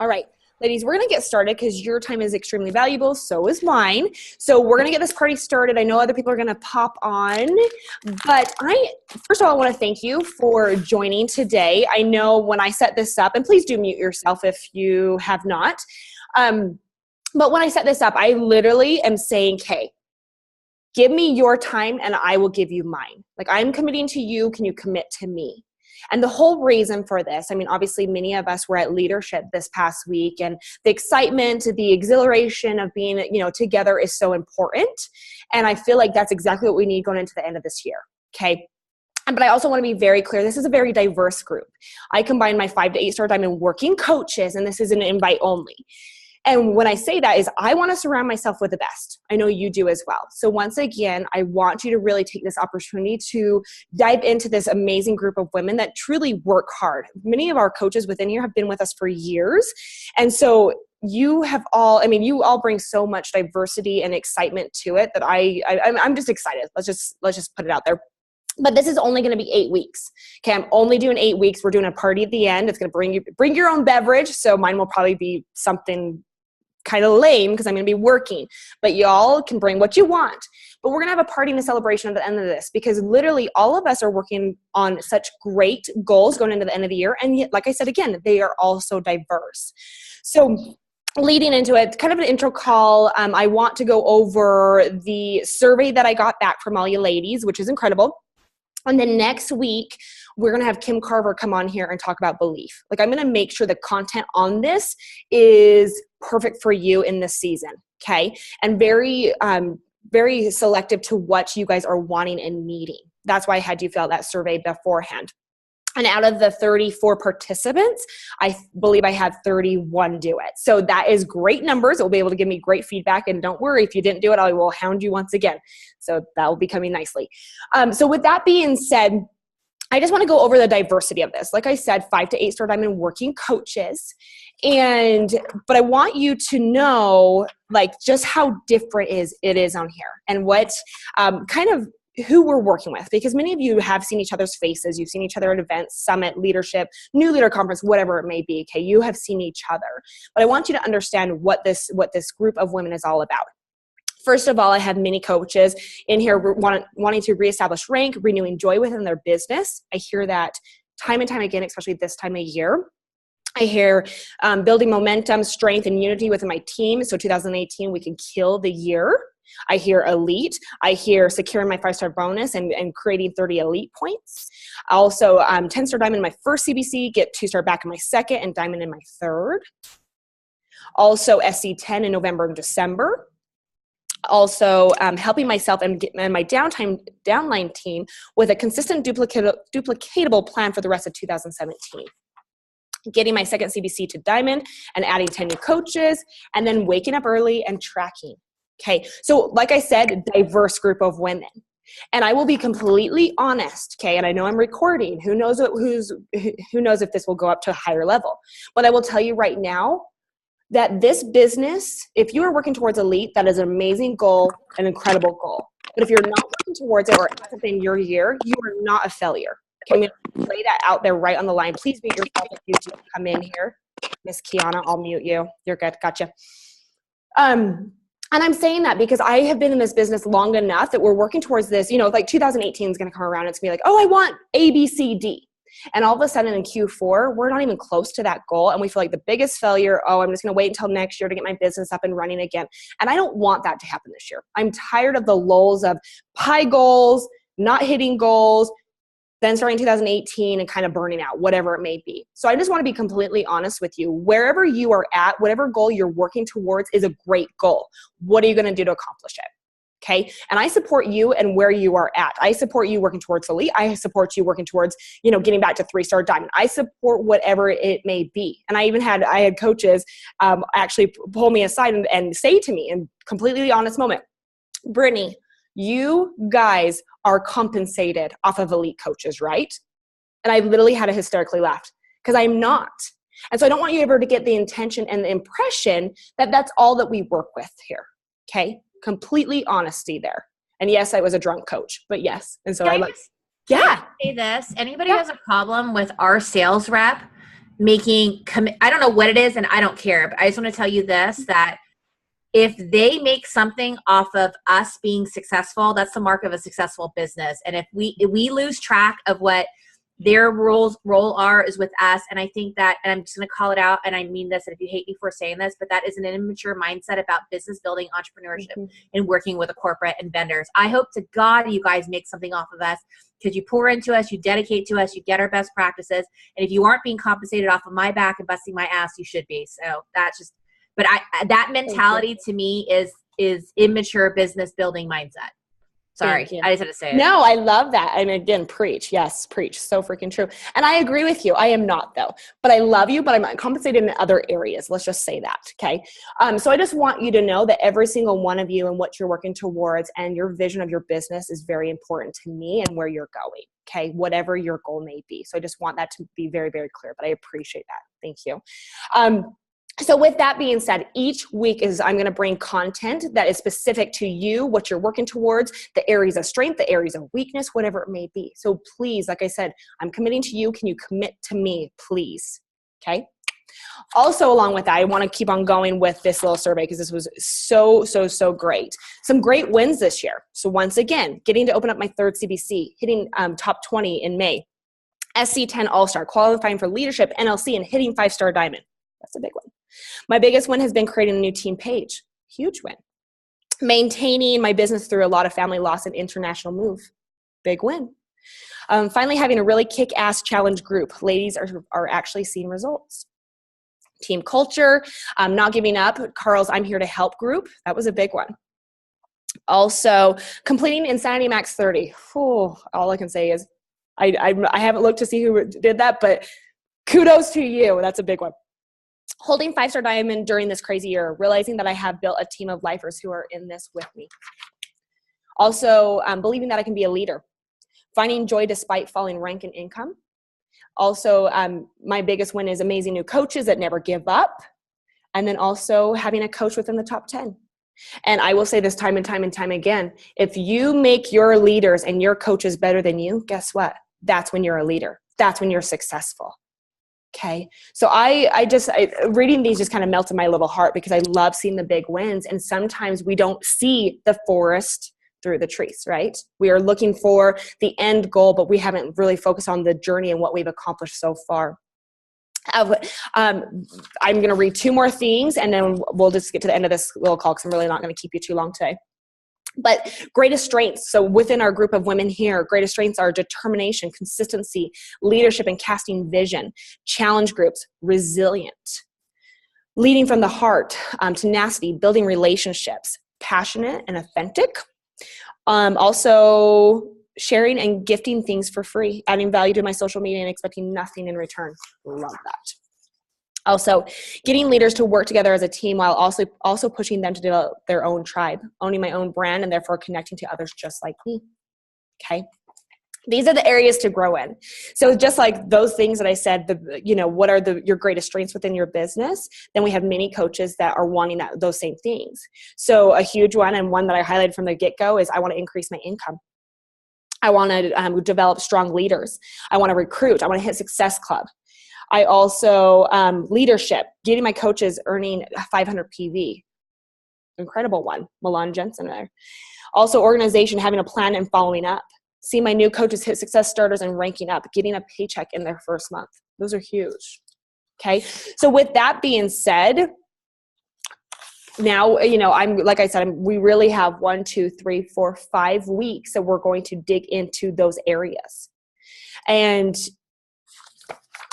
All right, ladies, we're going to get started because your time is extremely valuable. So is mine. So we're going to get this party started. I know other people are going to pop on, but first of all, I want to thank you for joining today. I know when I set this up, and please do mute yourself if you have not. But when I set this up, I literally am saying, okay, give me your time and I will give you mine. Like, I'm committing to you. Can you commit to me? And the whole reason for this, I mean, obviously many of us were at leadership this past week, and the excitement, the exhilaration of being, together is so important. And I feel like that's exactly what we need going into the end of this year. Okay. But I also want to be very clear. This is a very diverse group. I combine my 5 to 8 star diamond working coaches, and this is an invite only. And when I say that is I want to surround myself with the best. I know you do as well. So once again, I want you to really take this opportunity to dive into this amazing group of women that truly work hard. Many of our coaches within here have been with us for years. And so you all bring so much diversity and excitement to it that I'm just excited. Let's just put it out there. But this is only going to be 8 weeks. Okay, I'm only doing 8 weeks. We're doing a party at the end. It's going to bring your own beverage. So mine will probably be something kind of lame because I'm going to be working, but y'all can bring what you want. But we're going to have a party and a celebration at the end of this because literally all of us are working on such great goals going into the end of the year. And yet, like I said, again, they are all so diverse. So leading into it, kind of an intro call, I want to go over the survey that I got back from all you ladies, which is incredible. And then next week, we're going to have Kim Carver come on here and talk about belief. Like, I'm going to make sure the content on this is perfect for you in this season, okay? And very, very selective to what you guys are wanting and needing. That's why I had you fill out that survey beforehand. And out of the 34 participants, I believe I had 31 do it. So that is great numbers. It will be able to give me great feedback. And don't worry, if you didn't do it, I will hound you once again. So that will be coming nicely. So with that being said, I just want to go over the diversity of this. Like I said, 5 to 8 star diamond working coaches. But I want you to know like just how different it is on here and what kind of who we're working with, because many of you have seen each other's faces. You've seen each other at events, summit, leadership, new leader conference, whatever it may be. Okay, you have seen each other, but I want you to understand what this group of women is all about. First of all, I have many coaches in here wanting to reestablish rank, renewing joy within their business. I hear that time and time again, especially this time of year. I hear building momentum, strength, and unity within my team. So 2018, we can kill the year. I hear elite. I hear securing my 5-star bonus and creating 30 elite points. Also, 10-star diamond in my first CBC, get 2-star back in my second, and diamond in my third. Also, SC10 in November and December. Also, helping myself and my downline team with a consistent duplicatable plan for the rest of 2017. Getting my second CBC to diamond and adding 10 new coaches, and then waking up early and tracking. Okay, so like I said, diverse group of women. And I will be completely honest, okay, and I know I'm recording. Who knows if this will go up to a higher level. But I will tell you right now that this business, if you are working towards elite, that is an amazing goal, an incredible goal. But if you're not working towards it or it hasn't been your year, you are not a failure. Okay, I'm going to lay that out there right on the line. Please mute yourself if you do come in here. Miss Kiana, I'll mute you. You're good. Gotcha. And I'm saying that because I have been in this business long enough that we're working towards this, like 2018 is going to come around. It's going to be like, oh, I want A, B, C, D. And all of a sudden in Q4, we're not even close to that goal. And we feel like the biggest failure, I'm just going to wait until next year to get my business up and running again. And I don't want that to happen this year. I'm tired of the lulls of high goals, not hitting goals, then starting 2018 and kind of burning out, whatever it may be. So I just want to be completely honest with you. Wherever you are at, whatever goal you're working towards is a great goal. What are you going to do to accomplish it? Okay. And I support you and where you are at. I support you working towards elite. I support you working towards, getting back to 3-star diamond. I support whatever it may be. And I had coaches actually pull me aside and say to me in completely honest moment, Brittany, you guys are compensated off of elite coaches, right? And I literally had to hysterically laugh because I'm not. And so I don't want you ever to get the intention and the impression that that's all that we work with here. Okay. Completely honesty there. And yes, I was a drunk coach, but yes. And so Can I say this. Anybody who has a problem with our sales rep I don't know what it is and I don't care, but I just want to tell you this, that if they make something off of us being successful, that's the mark of a successful business. And if we lose track of what their role are is with us, and I think that, and I'm just going to call it out, and I mean this, and if you hate me for saying this, but that is an immature mindset about business building, entrepreneurship, and working with a corporate and vendors. I hope to God you guys make something off of us, because you pour into us, you dedicate to us, you get our best practices, and if you aren't being compensated off of my back and busting my ass, you should be. So that's just, but that mentality to me is immature business building mindset. Sorry, I just had to say it. No, I love that. And again, preach. Yes, preach. So freaking true. And I agree with you. I am not, though. But I love you, but I'm compensated in other areas. Let's just say that, okay? So I just want you to know that every single one of you and what you're working towards and your vision of your business is very important to me and where you're going, okay? Whatever your goal may be. So I just want that to be very, very clear. But I appreciate that. Thank you. So with that being said, each week I'm going to bring content that is specific to you, what you're working towards, the areas of strength, the areas of weakness, whatever it may be. So please, like I said, I'm committing to you. Can you commit to me, please? Okay. Also, along with that, I want to keep on going with this little survey because this was so great. Some great wins this year. So once again, getting to open up my third CBC, hitting top 20 in May, SC10 All-Star, qualifying for leadership, NLC, and hitting 5-star diamond. That's a big one. My biggest win has been creating a new team page. Huge win. Maintaining my business through a lot of family loss and international move. Big win. Finally, having a really kick-ass challenge group. Ladies are actually seeing results. Team culture, not giving up. Carl's I'm Here to Help group. That was a big one. Also, completing Insanity Max 30. All I can say is I haven't looked to see who did that, but kudos to you. That's a big one. Holding 5-star diamond during this crazy year, realizing that I have built a team of lifers who are in this with me. Also, believing that I can be a leader. Finding joy despite falling rank and income. Also, my biggest win is amazing new coaches that never give up. And then also having a coach within the top 10. And I will say this time and time again, if you make your leaders and your coaches better than you, guess what? That's when you're a leader. That's when you're successful. Okay. So I reading these just kind of melted my little heart because I love seeing the big wins. And sometimes we don't see the forest through the trees, right? We are looking for the end goal, but we haven't really focused on the journey and what we've accomplished so far. I'm going to read 2 more things and then we'll just get to the end of this little call because I'm really not going to keep you too long today. But greatest strengths, so within our group of women here, greatest strengths are determination, consistency, leadership and casting vision, challenge groups, resilient, leading from the heart, tenacity, building relationships, passionate and authentic. Also sharing and gifting things for free, adding value to my social media and expecting nothing in return. Love that. Also, getting leaders to work together as a team while also pushing them to develop their own tribe, owning my own brand, and therefore connecting to others just like me. Okay? These are the areas to grow in. So just like those things that I said, what are your greatest strengths within your business? Then we have many coaches that are wanting those same things. So a huge one and one that I highlighted from the get-go is I want to increase my income. I want to develop strong leaders. I want to recruit. I want to hit Success Club. I also, leadership, getting my coaches earning 500 PV. Incredible one. Milan Jensen there. Also organization, having a plan and following up. See my new coaches hit success starters and ranking up, getting a paycheck in their first month. Those are huge. Okay. So with that being said, now, like I said, we really have 1, 2, 3, 4, 5 weeks that we're going to dig into those areas. And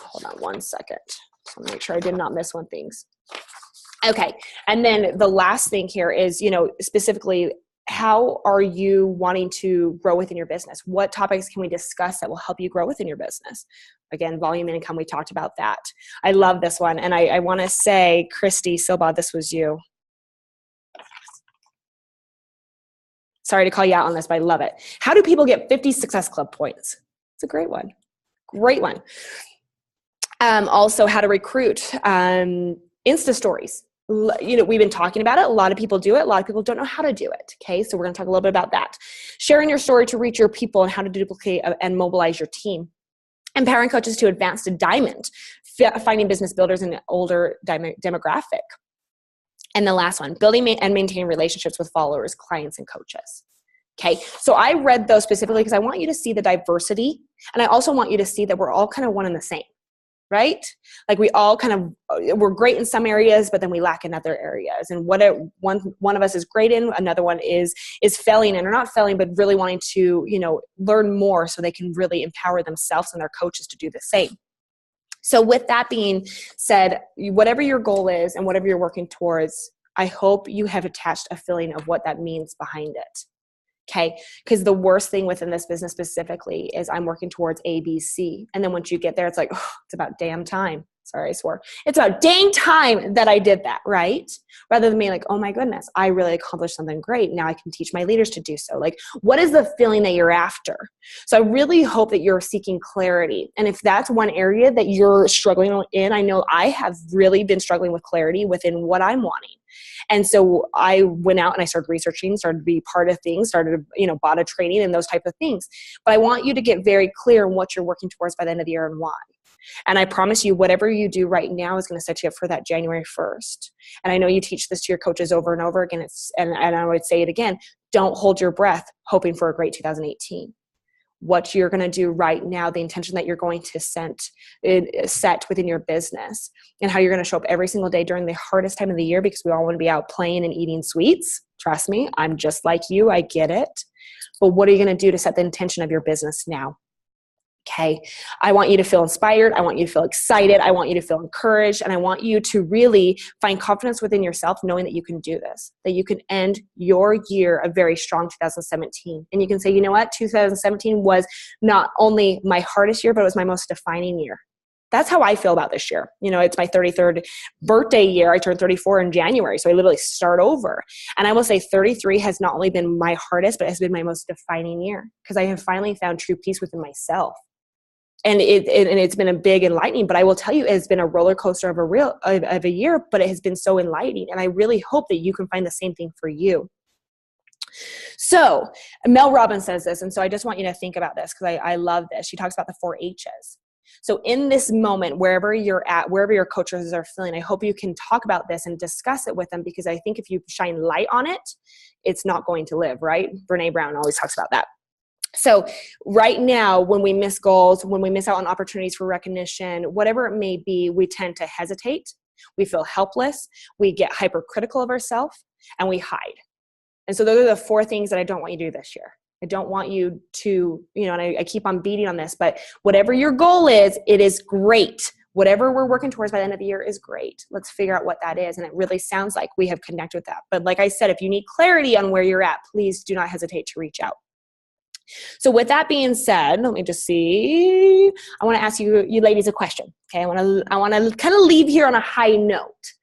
hold on one second. So make sure I did not miss one things. Okay. And then the last thing here is, specifically, how are you wanting to grow within your business? What topics can we discuss that will help you grow within your business? Again, volume and income, we talked about that. I love this one. And I want to say, Christy Silba, this was you. Sorry to call you out on this, but I love it. How do people get 50 Success Club points? It's a great one. Great one. Also, how to recruit, Insta stories. We've been talking about it. A lot of people do it. A lot of people don't know how to do it. Okay, so we're going to talk a little bit about that. Sharing your story to reach your people and how to duplicate and mobilize your team. Empowering coaches to advance to diamond, finding business builders in an older demographic. And the last one, building and maintaining relationships with followers, clients, and coaches. Okay, so I read those specifically because I want you to see the diversity, and I also want you to see that we're all kind of one and the same, right? Like we all we're great in some areas, but then we lack in other areas. And what one of us is great in, another one is failing in, or not failing, but really wanting to, learn more so they can really empower themselves and their coaches to do the same. So with that being said, whatever your goal is and whatever you're working towards, I hope you have attached a feeling of what that means behind it. Okay. Because the worst thing within this business specifically is I'm working towards ABC. And then once you get there, it's like, oh, it's about damn time. Sorry, I swore. It's about dang time that I did that, right? Rather than being like, oh my goodness, I really accomplished something great. Now I can teach my leaders to do so. Like, what is the feeling that you're after? So I really hope that you're seeking clarity. And if that's one area that you're struggling in, I know I have really been struggling with clarity within what I'm wanting. And so I went out and I started researching, started to be part of things, started, bought a training and those type of things. But I want you to get very clear on what you're working towards by the end of the year and why. And I promise you, whatever you do right now is going to set you up for that January 1st. And I know you teach this to your coaches over and over again. And I would say it again, don't hold your breath hoping for a great 2018. What you're going to do right now, the intention that you're going to set within your business, and how you're going to show up every single day during the hardest time of the year, because we all want to be out playing and eating sweets. Trust me, I'm just like you. I get it. But what are you going to do to set the intention of your business now? Okay. I want you to feel inspired. I want you to feel excited. I want you to feel encouraged. And I want you to really find confidence within yourself, knowing that you can do this, that you can end your year a very strong 2017. And you can say, you know what? 2017 was not only my hardest year, but it was my most defining year. That's how I feel about this year. It's my 33rd birthday year. I turned 34 in January. So I literally start over. And I will say 33 has not only been my hardest, but it has been my most defining year, because I have finally found true peace within myself. And it's been a big enlightening, but I will tell you, it's been a roller coaster of a year, but it has been so enlightening. And I really hope that you can find the same thing for you. So Mel Robbins says this. And so I just want you to think about this, because I love this. She talks about the 4 H's. So in this moment, wherever you're at, wherever your coaches are feeling, I hope you can talk about this and discuss it with them, because I think if you shine light on it, it's not going to live, right? Brene Brown always talks about that. So right now, when we miss goals, when we miss out on opportunities for recognition, whatever it may be, we tend to hesitate. We feel helpless. We get hypercritical of ourselves, and we hide. And so those are the 4 things that I don't want you to do this year. I don't want you to, and I keep on beating on this, but whatever your goal is, it is great. Whatever we're working towards by the end of the year is great. Let's figure out what that is. And it really sounds like we have connected with that. But like I said, if you need clarity on where you're at, please do not hesitate to reach out. So with that being said, let me just see. I want to ask you ladies a question. Okay. I want to kind of leave here on a high note.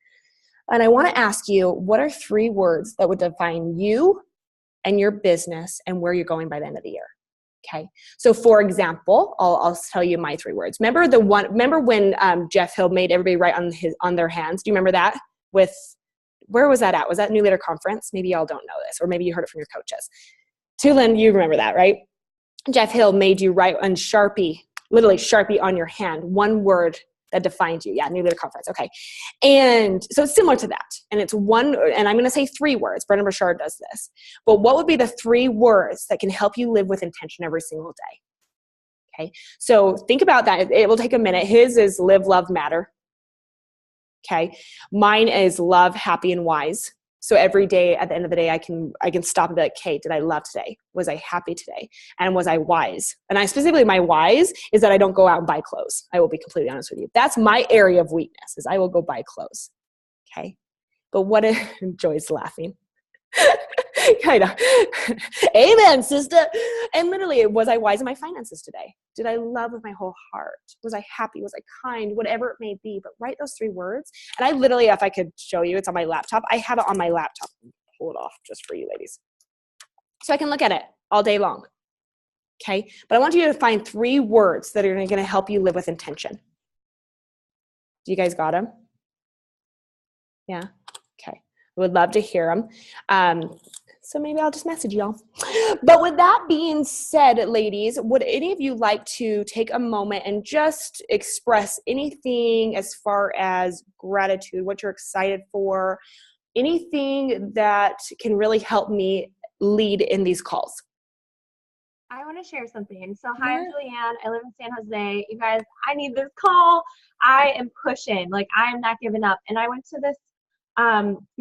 And I want to ask you, what are 3 words that would define you and your business and where you're going by the end of the year? Okay. So for example, I'll tell you my 3 words. Remember when Jeff Hill made everybody write on their hands? Do you remember that? Where was that at? Was that New Leader Conference? Maybe y'all don't know this, or maybe you heard it from your coaches. Tulin, you remember that, right? Jeff Hill made you write on Sharpie, literally Sharpie on your hand, 1 word that defined you. Yeah, New Leader Conference. Okay. And so it's similar to that. And it's and I'm going to say 3 words. Brendan Burchard does this. But what would be the 3 words that can help you live with intention every single day? Okay. So think about that. It will take a minute. His is live, love, matter. Okay. Mine is love, happy, and wise. So every day at the end of the day, I can stop and be like, okay, did I love today? Was I happy today? And was I wise? And specifically my wise is that I don't go out and buy clothes. I will be completely honest with you. That's my area of weakness, is I will go buy clothes. Okay. But what if Joy's laughing? Kind of. Amen, sister. And literally, was I wise in my finances today? Did I love with my whole heart? Was I happy? Was I kind? Whatever it may be. But write those 3 words. And I literally, if I could show you, it's on my laptop. I have it on my laptop. Pull it off just for you ladies, so I can look at it all day long. Okay. But I want you to find 3 words that are going to help you live with intention. Do you guys got them? Yeah. Okay. I would love to hear them. So maybe I'll just message y'all. But with that being said, ladies, would any of you like to take a moment and just express anything as far as gratitude, what you're excited for, anything that can really help me lead in these calls? I want to share something. So, hi, I'm Julianne. I live in San Jose. You guys, I need this call. I am pushing. Like, I am not giving up. And I went to this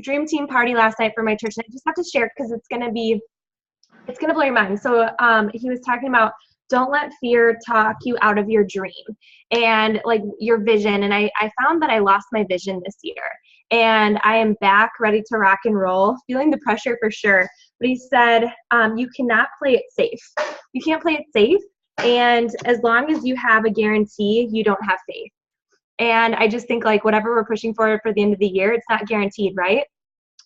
dream team party last night for my church. And I just have to share because it's going to blow your mind. So, he was talking about don't let fear talk you out of your dream and like your vision. And I found that I lost my vision this year. And I am back ready to rock and roll, feeling the pressure for sure. But he said, you cannot play it safe. You can't play it safe. And as long as you have a guarantee, you don't have faith. And I just think like whatever we're pushing for the end of the year, it's not guaranteed, right?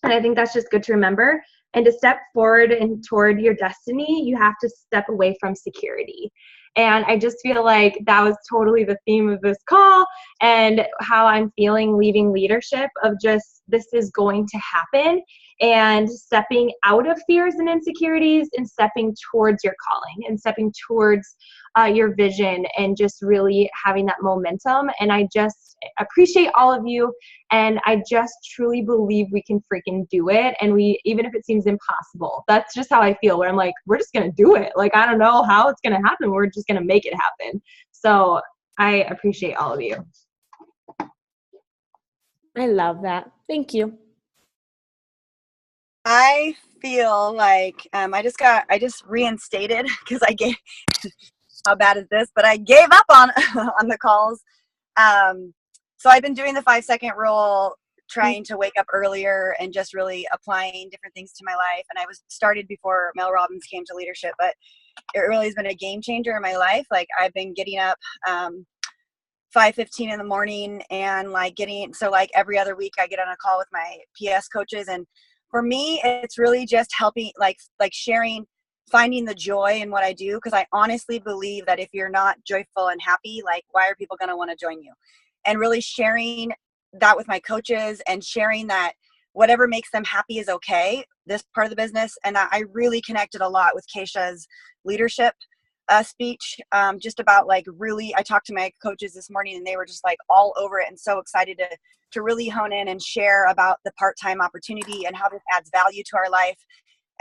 And I think that's just good to remember. And to step forward and toward your destiny, you have to step away from security. And I just feel like that was totally the theme of this call and how I'm feeling leaving leadership of just this is going to happen and stepping out of fears and insecurities and stepping towards your calling and stepping towards your vision and just really having that momentum. And I just appreciate all of you. And I just truly believe we can freaking do it. And even if it seems impossible, that's just how I feel, where I'm like, we're just going to do it. Like, I don't know how it's going to happen. We're just going to make it happen. So I appreciate all of you. I love that. Thank you. I feel like I just reinstated because I gave, how bad is this? But I gave up on the calls. So I've been doing the 5-second rule, trying to wake up earlier and just really applying different things to my life. And I was started before Mel Robbins came to leadership, but it really has been a game changer in my life. Like I've been getting up 5:15 in the morning and like every other week I get on a call with my PS coaches. And for me, it's really just helping, like sharing, finding the joy in what I do. Cause I honestly believe that if you're not joyful and happy, like why are people going to want to join you? And really sharing that with my coaches and sharing that whatever makes them happy is okay, this part of the business. And I really connected a lot with Keisha's leadership speech, just about like really, I talked to my coaches this morning and they were just like all over it and so excited to really hone in and share about the part-time opportunity and how this adds value to our life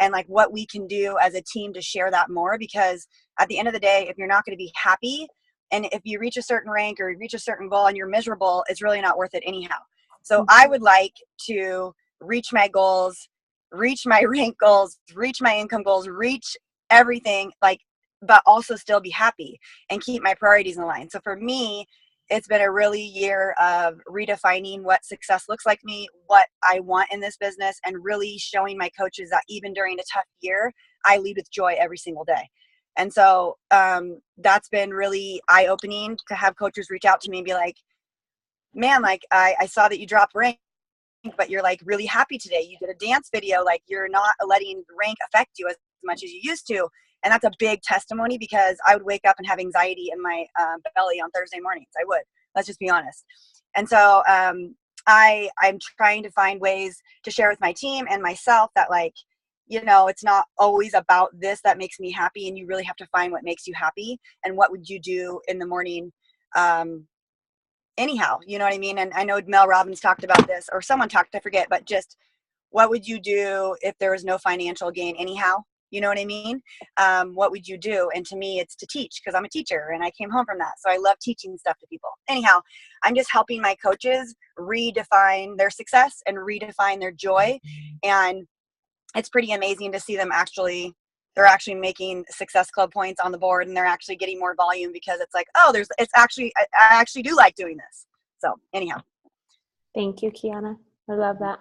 and like what we can do as a team to share that more. Because at the end of the day, if you're not going to be happy and if you reach a certain rank or reach a certain goal and you're miserable, it's really not worth it anyhow. So I would like to reach my goals, reach my rank goals, reach my income goals, reach everything, like, but also still be happy and keep my priorities in line. So for me, it's been a really year of redefining what success looks like me, what I want in this business, and really showing my coaches that even during a tough year, I lead with joy every single day. And so that's been really eye-opening to have coaches reach out to me and be like, man, like I saw that you dropped rank, but you're like really happy today. You did a dance video, like you're not letting rank affect you as much as you used to. And that's a big testimony because I would wake up and have anxiety in my belly on Thursday mornings. I would, let's just be honest. And so I'm trying to find ways to share with my team and myself that like, you know, it's not always about this that makes me happy. And you really have to find what makes you happy and what would you do in the morning anyhow, you know what I mean? And I know Mel Robbins talked about this or someone talked, I forget, but just what would you do if there was no financial gain anyhow? You know what I mean? What would you do? And to me, it's to teach because I'm a teacher and I came home from that. So I love teaching stuff to people. Anyhow, I'm just helping my coaches redefine their success and redefine their joy. And it's pretty amazing to see them they're actually making Success Club points on the board and they're actually getting more volume because it's like, oh, I actually do like doing this. So anyhow. Thank you, Kiana. I love that.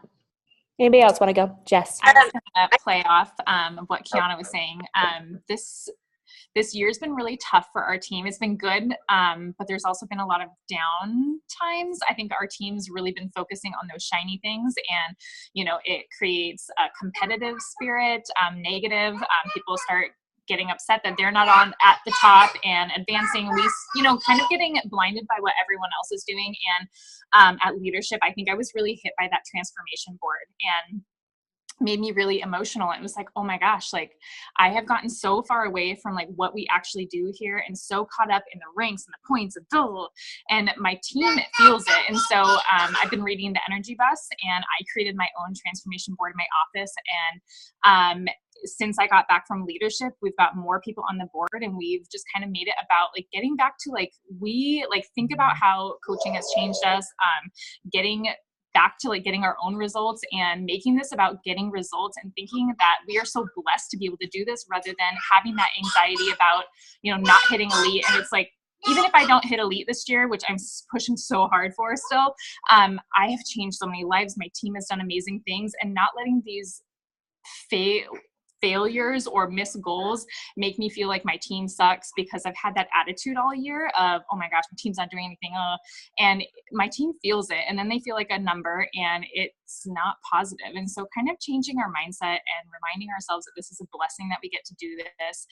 Anybody else want to go? Jess. I was going to play off of what Kiana was saying. This year's been really tough for our team. It's been good, but there's also been a lot of down times. I think our team's really been focusing on those shiny things, and it creates a competitive spirit, negative. People start getting upset that they're not on at the top and advancing. We, kind of getting blinded by what everyone else is doing. And at leadership, I think I was really hit by that transformation board. And made me really emotional. It was like, oh my gosh, like I have gotten so far away from like what we actually do here and so caught up in the ranks and the points and my team feels it. And so I've been reading The Energy Bus, and I created my own transformation board in my office. And since I got back from leadership, we've got more people on the board, and we've just kind of made it about like getting back to like, we like think about how coaching has changed us, getting back to like getting our own results and making this about getting results and thinking that we are so blessed to be able to do this rather than having that anxiety about, you know, not hitting elite. And it's like, even if I don't hit elite this year, which I'm pushing so hard for still, I have changed so many lives. My team has done amazing things, and not letting these failures or missed goals make me feel like my team sucks, because I've had that attitude all year of, oh my gosh, my team's not doing anything. And my team feels it, and then they feel like a number, and it's not positive. And so kind of changing our mindset and reminding ourselves that this is a blessing that we get to do this.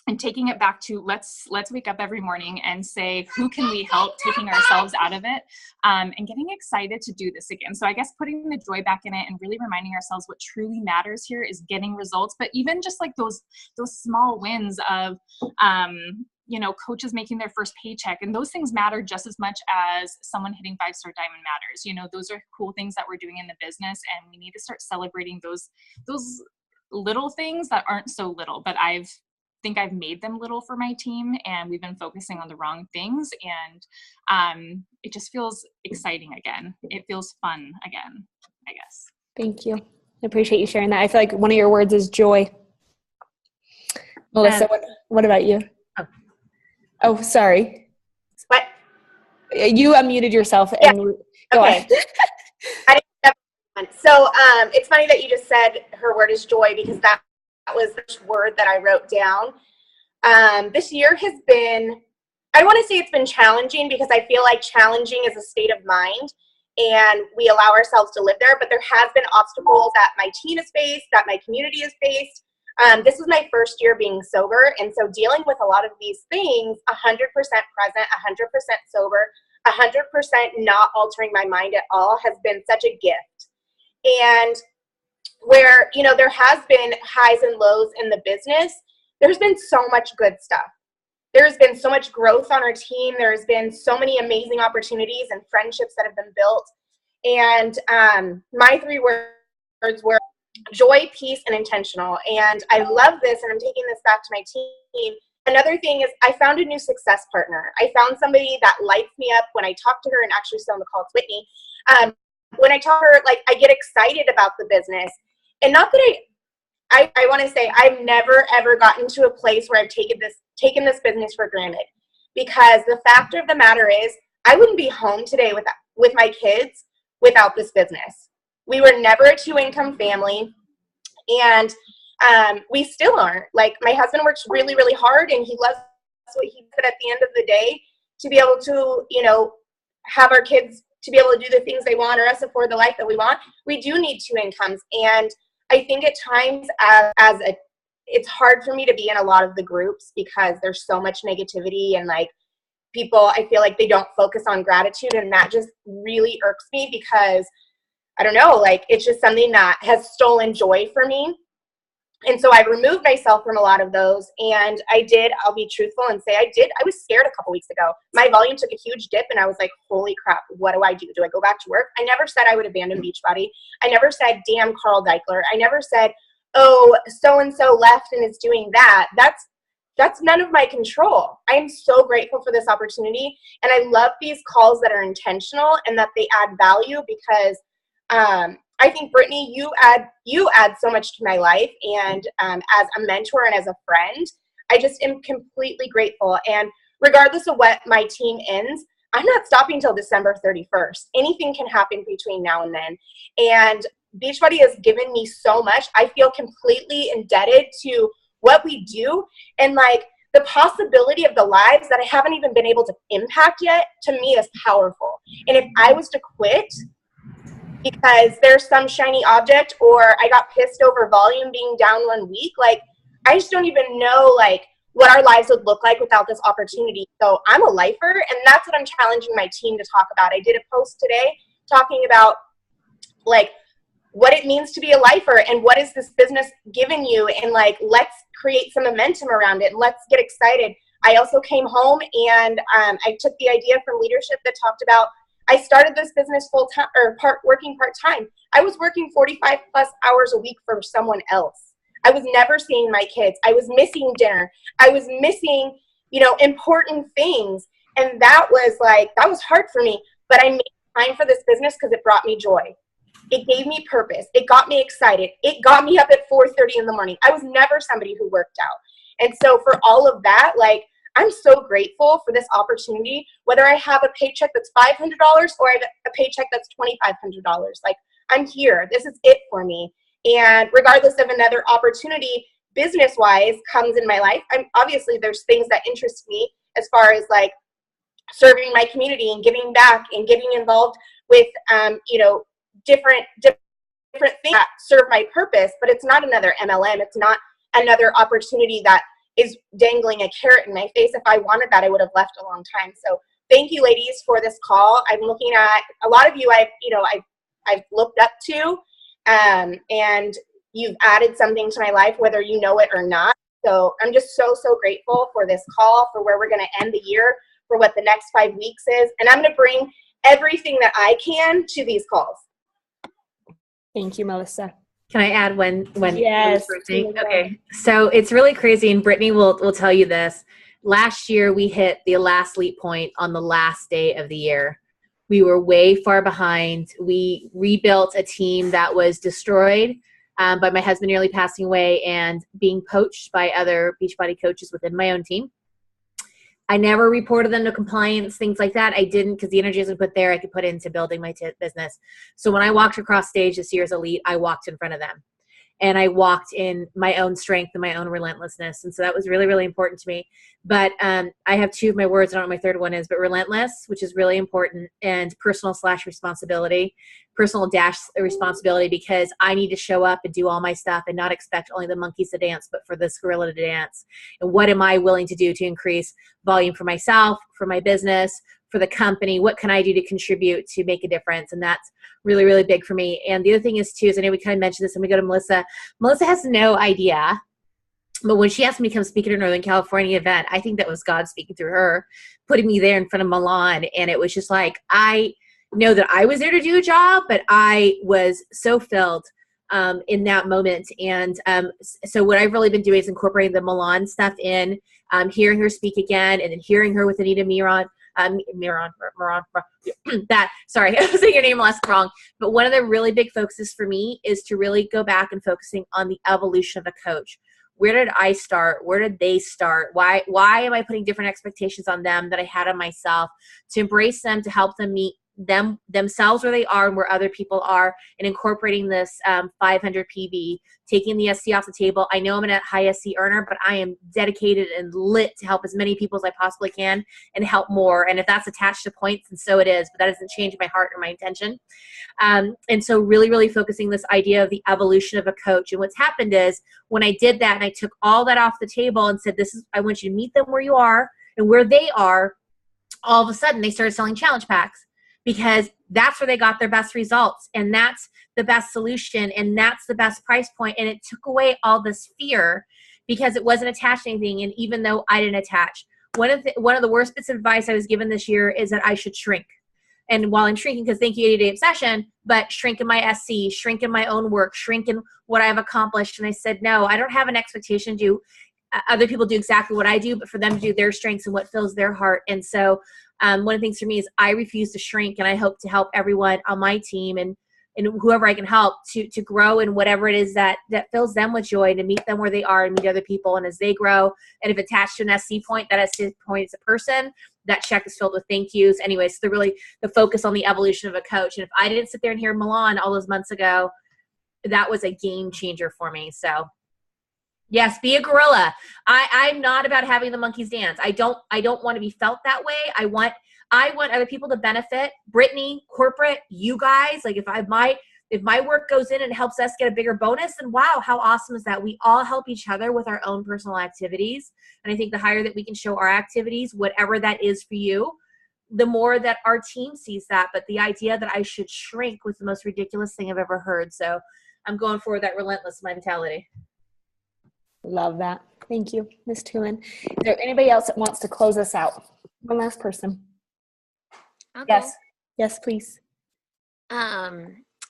And taking it back to let's wake up every morning and say, who can we help, taking ourselves out of it, and getting excited to do this again. So I guess putting the joy back in it and really reminding ourselves what truly matters here is getting results. But even just like those small wins of, you know, coaches making their first paycheck, and those things matter just as much as someone hitting 5-star diamond matters. You know, those are cool things that we're doing in the business, and we need to start celebrating those little things that aren't so little, but I've made them little for my team, and we've been focusing on the wrong things, and it just feels exciting again. It feels fun again, I guess. Thank you. I appreciate you sharing that. I feel like one of your words is joy. Melissa, what about you? Oh, sorry. What? You unmuted yourself. And go okay. I didn't step on. So it's funny that you just said her word is joy, because that was the word that I wrote down. This year has been, I want to say it's been challenging, because I feel like challenging is a state of mind and we allow ourselves to live there, but there has been obstacles that my team has faced, that my community has faced. This is my first year being sober, and so dealing with a lot of these things, 100% present, 100% sober, 100% not altering my mind at all, has been such a gift. And where, you know, there has been highs and lows in the business, there's been so much good stuff. There's been so much growth on our team. There's been so many amazing opportunities and friendships that have been built. And my 3 words were joy, peace, and intentional. And I love this, and I'm taking this back to my team. Another thing is I found a new success partner. I found somebody that lights me up when I talk to her, and actually still on the call, it's Whitney. When I talk to her, like, I get excited about the business. And not that I want to say I've never, ever gotten to a place where I've taken this business for granted, because the fact of the matter is I wouldn't be home today with my kids without this business. We were never a 2-income family, and we still aren't. Like, my husband works really, really hard, and he loves what he does. But at the end of the day, to be able to, you know, have our kids to be able to do the things they want, or us afford the life that we want, we do need 2 incomes. And I think at times it's hard for me to be in a lot of the groups, because there's so much negativity, and like people, I feel like they don't focus on gratitude, and that just really irks me, because I don't know, like, it's just something that has stolen joy for me. And so I removed myself from a lot of those, and I'll be truthful and say I was scared a couple weeks ago. My volume took a huge dip, and I was like, holy crap, what do I do? Do I go back to work? I never said I would abandon Beachbody. I never said, damn Carl Deichler. I never said, oh, so-and-so left and is doing that. That's none of my control. I am so grateful for this opportunity, and I love these calls that are intentional and that they add value, because I think, Brittany, you add so much to my life, and as a mentor and as a friend, I just am completely grateful. And regardless of what my team ends, I'm not stopping until December 31st. Anything can happen between now and then. And Beachbody has given me so much. I feel completely indebted to what we do, and like the possibility of the lives that I haven't even been able to impact yet, to me, is powerful. And if I was to quit because there's some shiny object, or I got pissed over volume being down 1 week, like, I just don't even know, like, what our lives would look like without this opportunity. So I'm a lifer, and that's what I'm challenging my team to talk about. I did a post today talking about, like, what it means to be a lifer and what is this business giving you, and like, let's create some momentum around it and let's get excited. I also came home and I took the idea from leadership that talked about, I started this business full time or working part time. I was working 45 plus hours a week for someone else. I was never seeing my kids. I was missing dinner. I was missing, important things. And that was hard for me, but I made time for this business because it brought me joy. It gave me purpose. It got me excited. It got me up at 4:30 in the morning. I was never somebody who worked out. And so for all of that, like, I'm so grateful for this opportunity, whether I have a paycheck that's $500 or I have a paycheck that's $2,500. Like, I'm here. This is it for me. And regardless of another opportunity, business-wise, comes in my life, obviously there's things that interest me as far as like serving my community and giving back and getting involved with, different things that serve my purpose, but it's not another MLM. It's not another opportunity that is dangling a carrot in my face. If I wanted that, I would have left a long time. So thank you, ladies, for this call. I'm looking at a lot of you I've looked up to, and you've added something to my life, whether you know it or not. So I'm just so grateful for this call, for where we're going to end the year, for what the next 5 weeks is. And I'm going to bring everything that I can to these calls. Thank you, Melissa. Can I add when Yes. Okay. So it's really crazy, and Brittany will tell you this. Last year we hit the last leap point on the last day of the year. We were way far behind. We rebuilt a team that was destroyed by my husband nearly passing away and being poached by other Beachbody coaches within my own team. I never reported them to compliance, things like that. I didn't, because the energy isn't put there. I could put into building my business. So when I walked across stage this year's elite, I walked in front of them. And I walked in my own strength and my own relentlessness. And so that was really, really important to me. But I have two of my words. I don't know what my third one is, but relentless, which is really important, and personal/responsibility. Personal-responsibility, because I need to show up and do all my stuff and not expect only the monkeys to dance, but for this gorilla to dance. And what am I willing to do to increase volume for myself, for my business, for the company? What can I do to contribute to make a difference? And that's really, really big for me. And the other thing is too, is I know we kind of mentioned this, and we go to Melissa. Melissa has no idea, but when she asked me to come speak at her Northern California event, I think that was God speaking through her, putting me there in front of Milan. And it was just like, I know that I was there to do a job, but I was so filled in that moment. And so what I've really been doing is incorporating the Milan stuff in, hearing her speak again, and then hearing her with Anita Miron. Sorry, I was saying your name less wrong. But one of the really big focuses for me is to really go back and focusing on the evolution of a coach. Where did I start? Where did they start? Why am I putting different expectations on them that I had on myself? To embrace them, to help them meet themselves where they are and where other people are, and incorporating this 500 PV, taking the SC off the table. I know I'm a high SC earner, but I am dedicated and lit to help as many people as I possibly can and help more. And if that's attached to points, then so it is, but that doesn't change my heart or my intention. And so really, really focusing this idea of the evolution of a coach. And what's happened is when I did that and I took all that off the table and said, I want you to meet them where you are and where they are, all of a sudden they started selling challenge packs, because that's where they got their best results, and that's the best solution, and that's the best price point. And it took away all this fear because it wasn't attached to anything. And even though I didn't attach, one of the worst bits of advice I was given this year is that I should shrink. And while I'm shrinking, because thank you 80 Day Obsession, but shrink in my SC, shrink in my own work, shrink in what I've accomplished. And I said, no, I don't have an expectation to other people do exactly what I do, but for them to do their strengths and what fills their heart. And so one of the things for me is I refuse to shrink, and I hope to help everyone on my team and whoever I can help to grow in whatever it is that fills them with joy, to meet them where they are and meet other people. And as they grow, and if attached to an SC point, that SC point is a person, that check is filled with thank yous. Anyway, so the focus on the evolution of a coach. And if I didn't sit there and hear Milan all those months ago, that was a game changer for me. So yes, be a gorilla. I'm not about having the monkeys dance. I don't want to be felt that way. I want other people to benefit. Brittany, corporate, you guys. Like if my work goes in and helps us get a bigger bonus, then wow, how awesome is that? We all help each other with our own personal activities. And I think the higher that we can show our activities, whatever that is for you, the more that our team sees that. But the idea that I should shrink was the most ridiculous thing I've ever heard. So I'm going for that relentless mentality. Love that. Thank you, Ms. Tulin. Is there anybody else that wants to close us out? One last person. I'll Yes. go. Yes, please.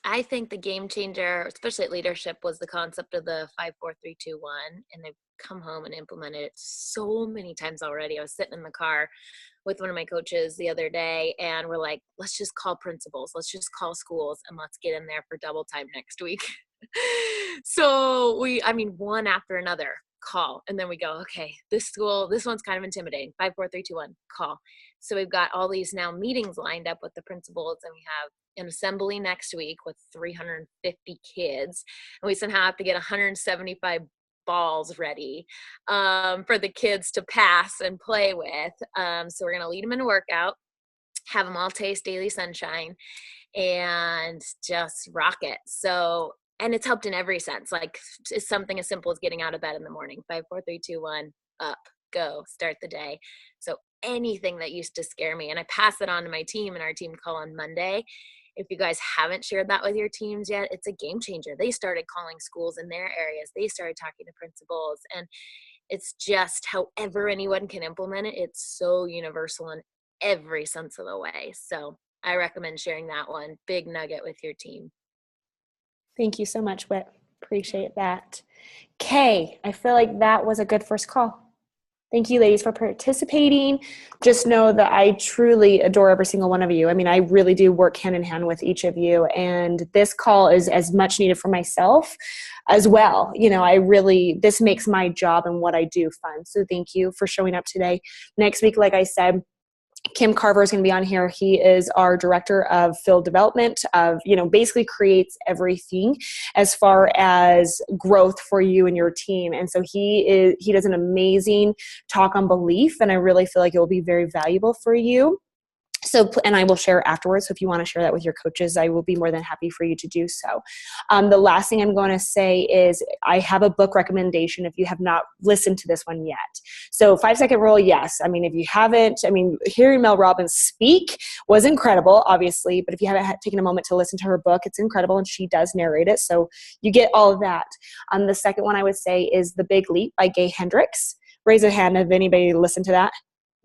I think the game changer, especially at leadership, was the concept of the 5, 4, 3, 2, 1, and they've come home and implemented it so many times already. I was sitting in the car with one of my coaches the other day, and we're like, let's just call principals, let's just call schools, and let's get in there for double time next week. So one after another call, and then we go, okay, this school, this one's kind of intimidating. 5, 4, 3, 2, 1, call. So we've got all these now meetings lined up with the principals, and we have an assembly next week with 350 kids, and we somehow have to get 175 balls ready for the kids to pass and play with. So we're going to lead them in a workout, have them all taste daily sunshine, and just rock it. So, and it's helped in every sense. Like, it's something as simple as getting out of bed in the morning. 5, 4, 3, 2, 1, up, go, start the day. So anything that used to scare me, and I pass it on to my team, and our team call on Monday. If you guys haven't shared that with your teams yet, it's a game changer. They started calling schools in their areas. They started talking to principals, and it's just however anyone can implement it. It's so universal in every sense of the way. So I recommend sharing that one. Big nugget with your team. Thank you so much, Whit. Appreciate that. Kay, I feel like that was a good first call. Thank you, ladies, for participating. Just know that I truly adore every single one of you. I mean, I really do work hand in hand with each of you. And this call is as much needed for myself as well. You know, this makes my job and what I do fun. So thank you for showing up today. Next week, like I said, Kim Carver is going to be on here. He is our director of field development, basically creates everything as far as growth for you and your team. And so he does an amazing talk on belief, and I really feel like it will be very valuable for you. So, and I will share afterwards. So if you want to share that with your coaches, I will be more than happy for you to do so. The last thing I'm going to say is I have a book recommendation if you have not listened to this one yet. So 5-Second Rule, yes. I mean, if you haven't, hearing Mel Robbins speak was incredible, obviously, but if you haven't taken a moment to listen to her book, it's incredible, and she does narrate it. So you get all of that. The second one I would say is The Big Leap by Gay Hendricks. Raise a hand if anybody listened to that.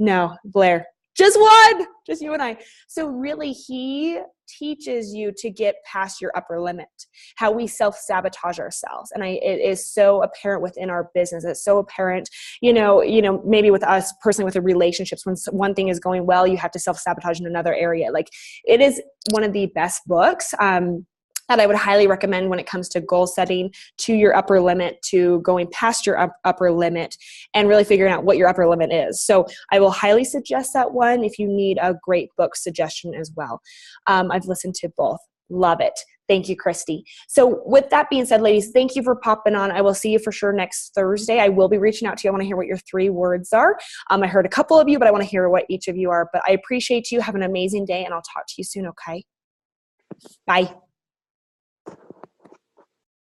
No, Blair. Just one, just you and I. So really, he teaches you to get past your upper limit, how we self-sabotage ourselves. And it is so apparent within our business. It's so apparent, maybe with us personally with the relationships, when one thing is going well, you have to self-sabotage in another area. Like, it is one of the best books that I would highly recommend when it comes to goal setting, to your upper limit, to going past your upper limit, and really figuring out what your upper limit is. So I will highly suggest that one if you need a great book suggestion as well. I've listened to both. Love it. Thank you, Christy. So with that being said, ladies, thank you for popping on. I will see you for sure next Thursday. I will be reaching out to you. I want to hear what your 3 words are. I heard a couple of you, but I want to hear what each of you are. But I appreciate you. Have an amazing day, and I'll talk to you soon, okay? Bye.